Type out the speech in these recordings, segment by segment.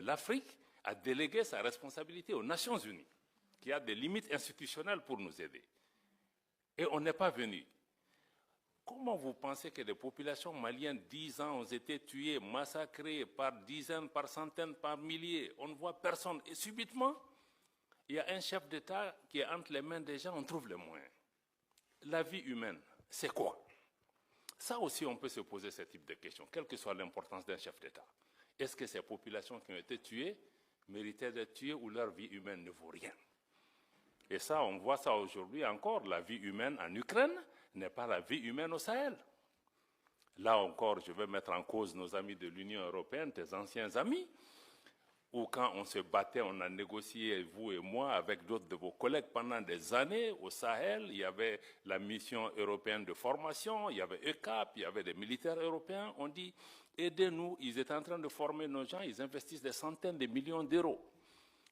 l'Afrique a délégué sa responsabilité aux Nations Unies, qui a des limites institutionnelles pour nous aider. Et on n'est pas venu. Comment vous pensez que les populations maliennes, 10 ans, ont été tuées, massacrées par dizaines, par centaines, par milliers? On ne voit personne. Et subitement, il y a un chef d'État qui est entre les mains des gens, on trouve les moyens. La vie humaine, c'est quoi? Ça aussi, on peut se poser ce type de questions, quelle que soit l'importance d'un chef d'État. Est-ce que ces populations qui ont été tuées méritaient d'être tuées ou leur vie humaine ne vaut rien? Et ça, on voit ça aujourd'hui encore. La vie humaine en Ukraine n'est pas la vie humaine au Sahel. Là encore, je vais mettre en cause nos amis de l'Union européenne, tes anciens amis, où quand on se battait, on a négocié, vous et moi, avec d'autres de vos collègues pendant des années au Sahel. Il y avait la mission européenne de formation, il y avait ECAP, il y avait des militaires européens. On dit, aidez-nous, ils étaient en train de former nos gens, ils investissent des centaines de millions d'euros.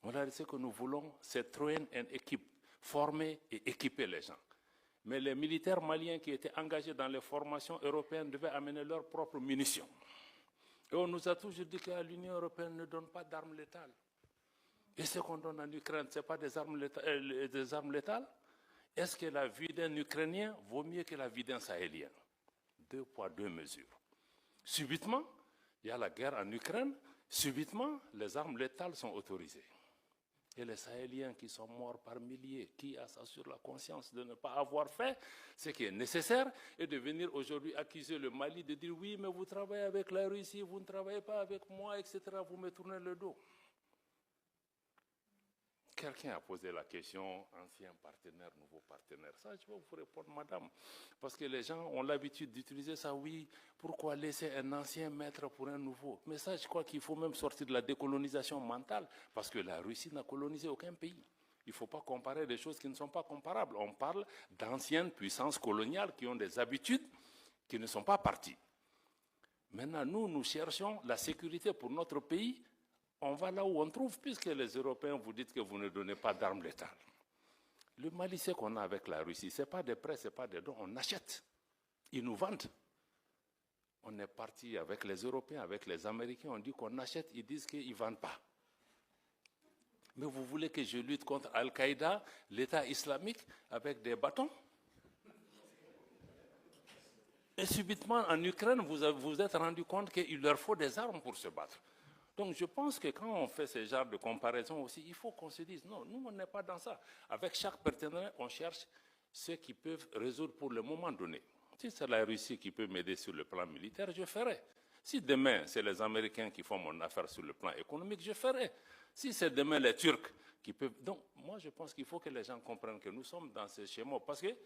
Voilà ce que nous voulons, c'est train and équipe, former et équiper les gens. Mais les militaires maliens qui étaient engagés dans les formations européennes devaient amener leurs propres munitions. Et on nous a toujours dit que l'Union européenne ne donne pas d'armes létales. Et ce qu'on donne en Ukraine, ce n'est pas des armes létales? Est-ce que la vie d'un Ukrainien vaut mieux que la vie d'un Sahélien? 2 poids, 2 mesures. Subitement, il y a la guerre en Ukraine, subitement, les armes létales sont autorisées. Et les Sahéliens qui sont morts par milliers, qui a ça sur la conscience de ne pas avoir fait ce qui est nécessaire et de venir aujourd'hui accuser le Mali de dire oui, mais vous travaillez avec la Russie, vous ne travaillez pas avec moi, etc. Vous me tournez le dos. Quelqu'un a posé la question, ancien partenaire, nouveau partenaire. Ça, je vais vous répondre, madame. Parce que les gens ont l'habitude d'utiliser ça, oui, pourquoi laisser un ancien maître pour un nouveau? Mais ça, je crois qu'il faut même sortir de la décolonisation mentale, parce que la Russie n'a colonisé aucun pays. Il ne faut pas comparer des choses qui ne sont pas comparables. On parle d'anciennes puissances coloniales qui ont des habitudes qui ne sont pas parties. Maintenant, nous cherchons la sécurité pour notre pays. On va là où on trouve, puisque les Européens vous dites que vous ne donnez pas d'armes létales. Le Mali, c'est qu'on a avec la Russie, ce n'est pas des prêts, ce n'est pas des dons, on achète. Ils nous vendent. On est parti avec les Européens, avec les Américains, on dit qu'on achète, ils disent qu'ils ne vendent pas. Mais vous voulez que je lutte contre Al-Qaïda, l'État islamique, avec des bâtons? Et subitement, en Ukraine, vous vous êtes rendu compte qu'il leur faut des armes pour se battre. Donc je pense que quand on fait ce genre de comparaison aussi, il faut qu'on se dise, non, nous on n'est pas dans ça. Avec chaque partenaire, on cherche ceux qui peuvent résoudre pour le moment donné. Si c'est la Russie qui peut m'aider sur le plan militaire, je ferai. Si demain, c'est les Américains qui font mon affaire sur le plan économique, je ferai. Si c'est demain les Turcs qui peuvent... Donc moi je pense qu'il faut que les gens comprennent que nous sommes dans ce schéma. Parce que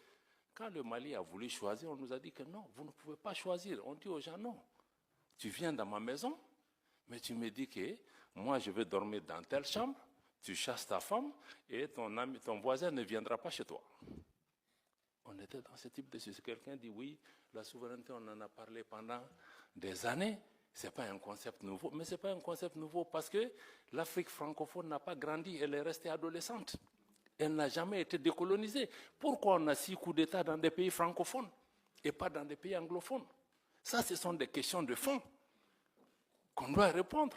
quand le Mali a voulu choisir, on nous a dit que non, vous ne pouvez pas choisir. On dit aux gens, non, tu viens dans ma maison, mais tu me dis que moi, je vais dormir dans telle chambre, tu chasses ta femme et ton voisin ne viendra pas chez toi. On était dans ce type de situation. Quelqu'un dit oui, la souveraineté, on en a parlé pendant des années. Ce n'est pas un concept nouveau. Mais ce n'est pas un concept nouveau parce que l'Afrique francophone n'a pas grandi, elle est restée adolescente. Elle n'a jamais été décolonisée. Pourquoi on a 6 coups d'État dans des pays francophones et pas dans des pays anglophones? Ça, ce sont des questions de fond qu'on doit répondre.